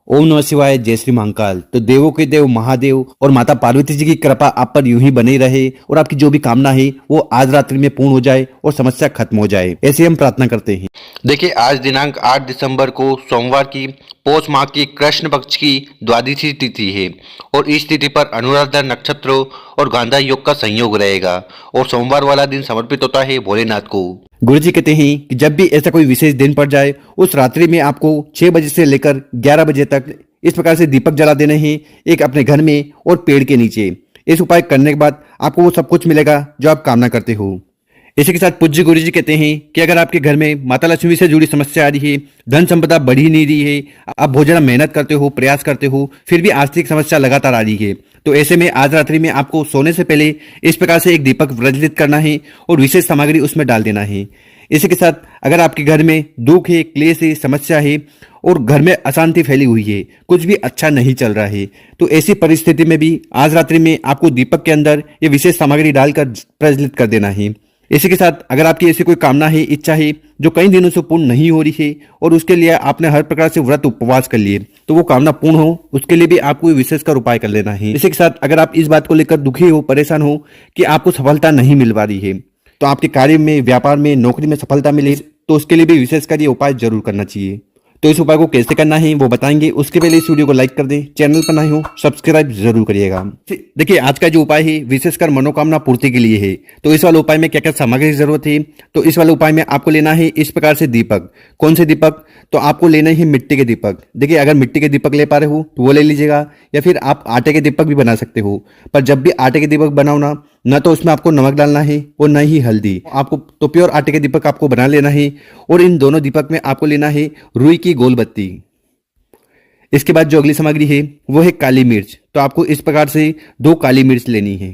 ओम नमः शिवाय, जय श्री महाकाल। तो देवों के देव महादेव और माता पार्वती जी की कृपा आप पर यूं ही बनी रहे और आपकी जो भी कामना है वो आज रात्रि में पूर्ण हो जाए और समस्या खत्म हो जाए, ऐसे हम प्रार्थना करते हैं। देखिए, आज दिनांक 8 दिसंबर को सोमवार की पौष माह की कृष्ण पक्ष की द्वादशी तिथि है और इस तिथि पर अनुराधा नक्षत्र और गांधा योग का संयोग रहेगा और सोमवार वाला दिन समर्पित होता है भोलेनाथ को। गुरु जी कहते हैं कि जब भी ऐसा कोई विशेष दिन पड़ जाए उस रात्रि में आपको 6 बजे से लेकर 11 बजे तक इस प्रकार से दीपक जला देने हैं, एक अपने घर में और पेड़ के नीचे। इस उपाय करने के बाद आपको वो सब कुछ मिलेगा जो आप कामना करते हो। इसी के साथ पूज्य गुरु जी कहते हैं कि अगर आपके घर में माता लक्ष्मी से जुड़ी समस्या आ रही है, धन संपदा बढ़ ही नहीं रही है, आप बहुत ज्यादा मेहनत करते हो, प्रयास करते हो, फिर भी आर्थिक समस्या लगातार आ रही है, तो ऐसे में आज रात्रि में आपको सोने से पहले इस प्रकार से एक दीपक प्रज्वलित करना है और विशेष सामग्री उसमें डाल देना है। इसी के साथ अगर आपके घर में दुख है, क्लेश है, समस्या है और घर में अशांति फैली हुई है, कुछ भी अच्छा नहीं चल रहा है, तो ऐसी परिस्थिति में भी आज रात्रि में आपको दीपक के अंदर ये विशेष सामग्री डालकर प्रज्वलित कर देना है। इसी के साथ अगर आपकी ऐसी कोई कामना है, इच्छा है जो कई दिनों से पूर्ण नहीं हो रही है और उसके लिए आपने हर प्रकार से व्रत उपवास कर लिए, तो वो कामना पूर्ण हो उसके लिए भी आपको विशेषकर उपाय कर लेना है। इसी के साथ अगर आप इस बात को लेकर दुखी हो, परेशान हो कि आपको सफलता नहीं मिल पा रही है, तो आपके कार्य में, व्यापार में, नौकरी में सफलता मिले, तो उसके लिए भी विशेषकर ये उपाय जरूर करना चाहिए। तो इस उपाय को कैसे करना है वो बताएंगे, उसके पहले इस वीडियो को लाइक कर दें, चैनल पर नए हो सब्सक्राइब जरूर करिएगा। देखिए, आज का जो उपाय है विशेषकर मनोकामना पूर्ति के लिए है। तो इस वाले उपाय में क्या क्या सामग्री की जरूरत है, तो इस वाले उपाय में आपको लेना है इस प्रकार से दीपक। कौन से दीपक, तो आपको लेना है मिट्टी के दीपक। देखिए, अगर मिट्टी के दीपक ले पा रहे हो तो वो ले लीजिएगा, या फिर आप आटे के दीपक भी बना सकते हो। पर जब भी आटे के दीपक बनाओ ना तो उसमें आपको नमक डालना है और न ही हल्दी। आपको तो प्योर आटे के दीपक आपको बना लेना है और इन दोनों दीपक में आपको लेना है रुई की गोल बत्ती। इसके बाद जो अगली सामग्री है वो है काली मिर्च। तो आपको इस प्रकार से 2 काली मिर्च लेनी है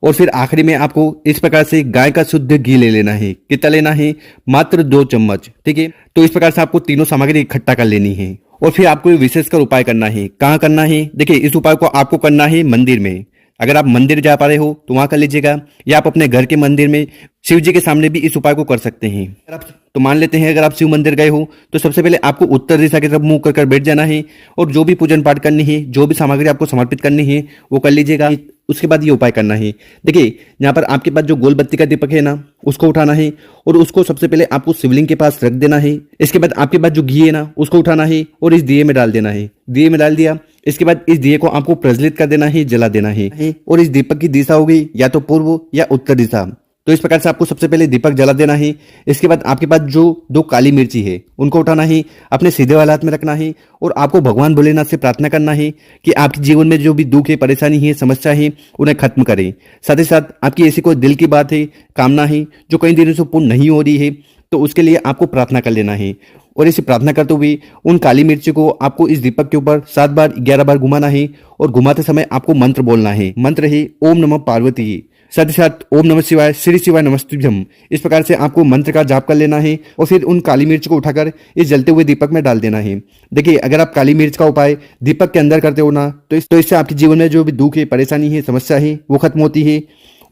और फिर आखिरी में आपको इस प्रकार से गाय का शुद्ध घी ले लेना है। कितना लेना है? मात्र 2 चम्मच। ठीक है, तो इस प्रकार से आपको तीनों सामग्री इकट्ठा कर लेनी है और फिर आपको विशेषकर उपाय करना है। कहाँ करना है? देखिए, इस उपाय को आपको करना है मंदिर में। अगर आप मंदिर जा पा रहे हो तो वहां कर लीजिएगा, या आप अपने घर के मंदिर में शिव जी के सामने भी इस उपाय को कर सकते हैं। तो मान लेते हैं अगर आप शिव मंदिर गए हो तो सबसे पहले आपको उत्तर दिशा की तरफ मुंह कर बैठ जाना है और जो भी पूजन पाठ करनी है, जो भी सामग्री आपको समर्पित करनी है वो कर लीजिएगा। उसके बाद ये उपाय करना है। देखिए, यहाँ पर आपके पास जो गोल बत्ती का दीपक है ना, उसको उठाना है और उसको सबसे पहले आपको शिवलिंग के पास रख देना है। इसके बाद आपके पास जो घी है ना, उसको उठाना है और इस दिए में डाल देना है। दिए में डाल दिया, इसके बाद इस दिए को आपको प्रज्वलित कर देना है, जला देना है और इस दीपक की दिशा होगी या तो पूर्व या उत्तर दिशा। तो इस प्रकार से आपको सबसे पहले दीपक जला देना है। इसके बाद आपके पास जो 2 काली मिर्ची है उनको उठाना है, अपने सीधे वाले हाथ में रखना है और आपको भगवान भोलेनाथ से प्रार्थना करना है कि आपके जीवन में जो भी दुख है, परेशानी है, समस्या है, उन्हें खत्म करें। साथ ही साथ आपकी ऐसी कोई दिल की बात है, कामना है जो कई दिनों से पूर्ण नहीं हो रही है, तो उसके लिए आपको प्रार्थना कर लेना है और इसे प्रार्थना करते हुए उन काली मिर्ची को आपको इस दीपक के ऊपर 7 बार 11 बार घुमाना है और घुमाते समय आपको मंत्र बोलना है। मंत्र है ओम नमः पार्वती, साथ ही साथ ओम नमः शिवाय, श्री शिवाय नमस्तुभ्यम। इस प्रकार से आपको मंत्र का जाप कर लेना है और फिर उन काली मिर्च को उठाकर इस जलते हुए दीपक में डाल देना है। देखिए, अगर आप काली मिर्च का उपाय दीपक के अंदर करते हो ना, तो इससे आपके जीवन में जो भी दुख है, परेशानी है, समस्या है, वो खत्म होती है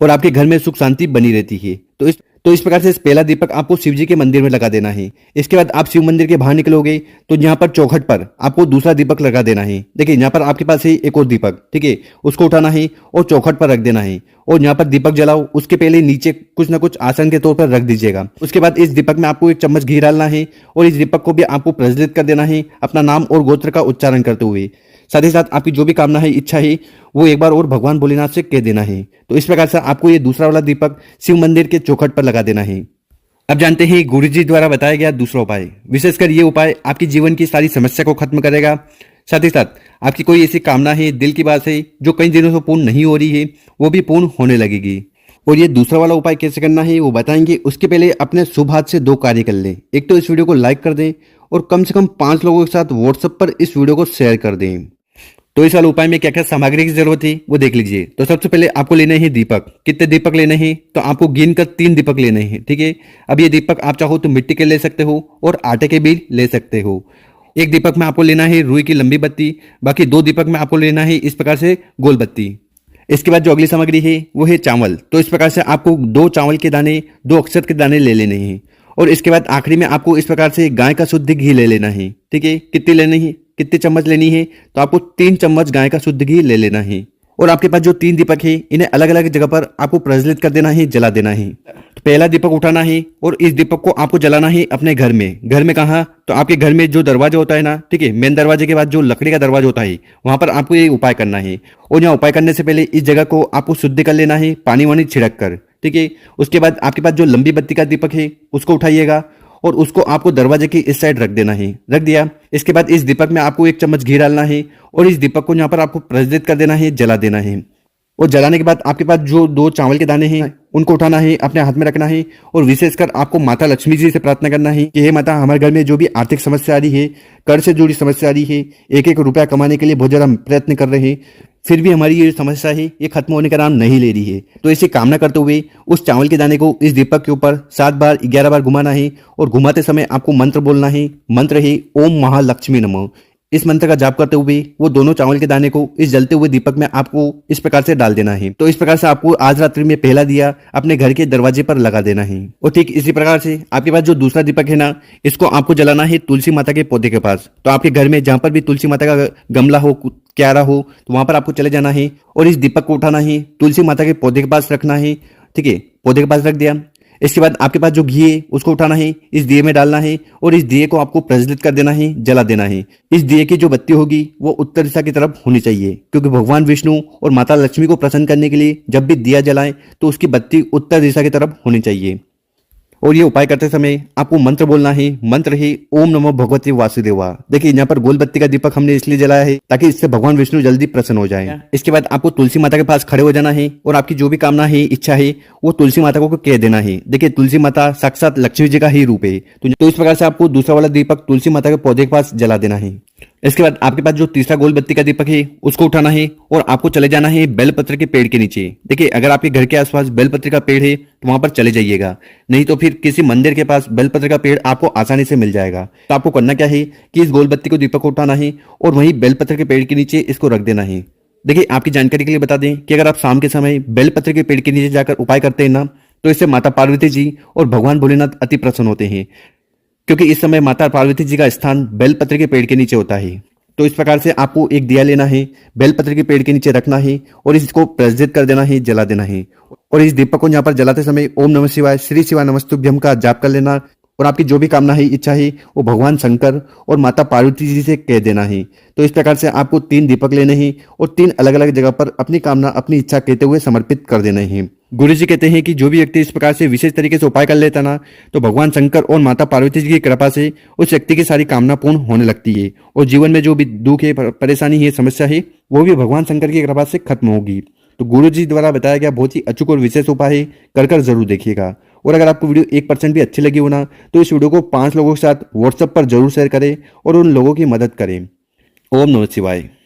और आपके घर में सुख शांति बनी रहती है। तो इस प्रकार से पहला दीपक आपको शिव जी के मंदिर में लगा देना है। इसके बाद आप शिव मंदिर के बाहर निकलोगे तो यहाँ पर चौखट पर आपको दूसरा दीपक लगा देना है। देखिए, यहाँ पर आपके पास है एक और दीपक, ठीक है, उसको उठाना है और चौखट पर रख देना है और यहाँ पर दीपक जलाओ। उसके पहले नीचे कुछ ना कुछ आसन के तौर पर रख दीजिएगा। उसके बाद इस दीपक में आपको 1 चम्मच घी डालना है और इस दीपक को भी आपको प्रज्वलित कर देना है अपना नाम और गोत्र का उच्चारण करते हुए। साथ ही साथ आपकी जो भी कामना है, इच्छा है, वो एक बार और भगवान भोलेनाथ से कह देना है। तो इस प्रकार से आपको ये दूसरा वाला दीपक शिव मंदिर के चौखट पर लगा देना है। अब जानते हैं गुरु जी द्वारा बताया गया दूसरा उपाय। विशेषकर ये उपाय आपकी जीवन की सारी समस्या को खत्म करेगा। साथ ही साथ आपकी कोई ऐसी कामना है, दिल की बात है जो कई दिनों से पूर्ण नहीं हो रही है, वो भी पूर्ण होने लगेगी। और ये दूसरा वाला उपाय कैसे करना है वो बताएंगे। उसके पहले अपने शुभ हाथ से 2 कार्य कर लें। एक तो इस वीडियो को लाइक कर दें और कम से कम 5 लोगों के साथ व्हाट्सएप पर इस वीडियो को शेयर कर दें। तो इस वाले उपाय में क्या क्या सामग्री की जरूरत है वो देख लीजिए। तो सबसे पहले आपको लेने हैं दीपक। कितने दीपक लेने हैं? तो आपको गिनकर 3 दीपक लेने हैं। ठीक है, अब ये दीपक आप चाहो तो मिट्टी के ले सकते हो और आटे के भी ले सकते हो। एक दीपक में आपको लेना है रुई की लंबी बत्ती, बाकी 2 दीपक में आपको लेना है इस प्रकार से गोल बत्ती। इसके बाद जो अगली सामग्री है वो है चावल। तो इस प्रकार से आपको 2 चावल के दाने, 2 अक्षत के दाने ले लेने हैं और इसके बाद आखिरी में आपको इस प्रकार से गाय का शुद्ध घी ले लेना है। ठीक है, कितनी लेनी है? कितने चम्मच लेनी है, तो आपको 3 चम्मच गाय का शुद्ध घी ले लेना है। और आपके पास जो 3 दीपक है, इन्हें अलग अलग जगह पर आपको प्रज्वलित कर देना है, जला देना है। तो पहला दीपक उठाना है और इस दीपक को आपको जलाना है अपने घर में। घर में कहाँ? तो आपके घर में जो दरवाजा होता है ना, ठीक है, मेन दरवाजे के बाद जो लकड़ी का दरवाजा होता है, वहां पर आपको ये उपाय करना है। और यहाँ उपाय करने से पहले इस जगह को आपको शुद्ध कर लेना है, पानी वानी छिड़क कर, ठीक है। उसके बाद आपके पास जो लंबी बत्ती का दीपक है, उसको उठाइएगा और उसको आपको दरवाजे की इस साइड रख देना है। रख दिया। इसके बाद इस दीपक में आपको 1 चम्मच घी डालना है और इस दीपक को यहाँ पर आपको प्रज्वलित कर देना है, जला देना है। और जलाने के बाद आपके पास जो 2 चावल के दाने हैं, उनको उठाना है, अपने हाथ में रखना है और विशेषकर आपको माता लक्ष्मी जी से प्रार्थना करना है कि हे माता, हमारे घर में जो भी आर्थिक समस्या आ रही है, कर से जुड़ी समस्या आ रही है, एक एक रुपया कमाने के लिए बहुत ज्यादा प्रयत्न कर रहे हैं, फिर भी हमारी ये समस्या है, ये खत्म होने का नाम नहीं ले रही है। तो इसे कामना करते हुए उस चावल के दाने को इस दीपक के ऊपर 7 बार 11 बार घुमाना है और घुमाते समय आपको मंत्र बोलना है। मंत्र है ओम महालक्ष्मी नमः। इस मंत्र का जाप करते हुए वो दोनों चावल के दाने को इस जलते हुए दीपक में आपको इस प्रकार से डाल देना है। तो इस प्रकार से आपको आज रात्रि में पहला दिया अपने घर के दरवाजे पर लगा देना है। और ठीक इसी प्रकार से आपके पास जो दूसरा दीपक है ना, इसको आपको जलाना है तुलसी माता के पौधे के पास। तो आपके घर में जहां पर भी तुलसी माता का गमला हो, क्यारा हो, तो वहां पर आपको चले जाना है और इस दीपक को उठाना है, तुलसी माता के पौधे के पास रखना है, ठीक है। पौधे के पास रख दिया। इसके बाद आपके पास जो घी है उसको उठाना है, इस दिए में डालना है और इस दिए को आपको प्रज्वलित कर देना है, जला देना है। इस दिए की जो बत्ती होगी वो उत्तर दिशा की तरफ होनी चाहिए, क्योंकि भगवान विष्णु और माता लक्ष्मी को प्रसन्न करने के लिए जब भी दिया जलाएं तो उसकी बत्ती उत्तर दिशा की तरफ होनी चाहिए। और ये उपाय करते समय आपको मंत्र बोलना है। मंत्र है ओम नमो भगवते वासुदेवा। देखिए यहाँ पर गोल बत्ती का दीपक हमने इसलिए जलाया है ताकि इससे भगवान विष्णु जल्दी प्रसन्न हो जाए। इसके बाद आपको तुलसी माता के पास खड़े हो जाना है और आपकी जो भी कामना है, इच्छा है, वो तुलसी माता को कह देना है। देखिए तुलसी माता साक्षात लक्ष्मी जी का ही रूप है। तो इस प्रकार से आपको दूसरा वाला दीपक तुलसी माता के पौधे के पास जला देना है। इसके बाद आपके पास जो तीसरा गोल बत्ती का दीपक है उसको उठाना है और आपको चले जाना है बेलपत्र के पेड़ के नीचे। देखिए अगर आपके घर के आसपास बेलपत्र का पेड़ है तो वहां पर चले जाइएगा, नहीं तो फिर किसी मंदिर के पास बेलपत्र का पेड़ आपको आसानी से मिल जाएगा। तो आपको करना क्या है कि इस गोल बत्ती को दीपक को उठाना है और वहीं बेलपत्र के पेड़ के नीचे इसको रख देना है। देखिए आपकी जानकारी के लिए बता दें कि अगर आप शाम के समय बेलपत्र के पेड़ के नीचे जाकर उपाय करते हैं ना, तो इससे माता पार्वती जी और भगवान भोलेनाथ अति प्रसन्न होते हैं, क्योंकि इस समय माता पार्वती जी का स्थान बेलपत्र के पेड़ के नीचे होता है। तो इस प्रकार से आपको एक दिया लेना है, बेलपत्र के पेड़ के नीचे रखना है और इसको प्रज्वलित कर देना है, जला देना है। और इस दीपक को यहाँ पर जलाते समय ओम नमः शिवाय, श्री शिवाय नमस्तुभ्यम का जाप कर लेना और आपकी जो भी कामना है, इच्छा है, वो भगवान शंकर और माता पार्वती जी से कह देना है। तो इस प्रकार से आपको 3 दीपक लेने हैं और 3 अलग अलग जगह पर अपनी कामना, अपनी इच्छा कहते हुए समर्पित कर देने हैं। गुरु जी कहते हैं कि जो भी व्यक्ति इस प्रकार से विशेष तरीके से उपाय कर लेता ना, तो भगवान शंकर और माता पार्वती जी की कृपा से उस व्यक्ति की सारी कामना पूर्ण होने लगती है और जीवन में जो भी दुख है, परेशानी है, समस्या है, वो भी भगवान शंकर की कृपा से खत्म होगी। तो गुरु जी द्वारा बताया गया बहुत ही अचूक और विशेष उपाय है, कर जरूर देखिएगा। और अगर आपको वीडियो 1% भी अच्छी लगी हो ना, तो इस वीडियो को 5 लोगों के साथ व्हाट्सएप पर जरूर शेयर करें और उन लोगों की मदद करें। ओम नमः शिवाय।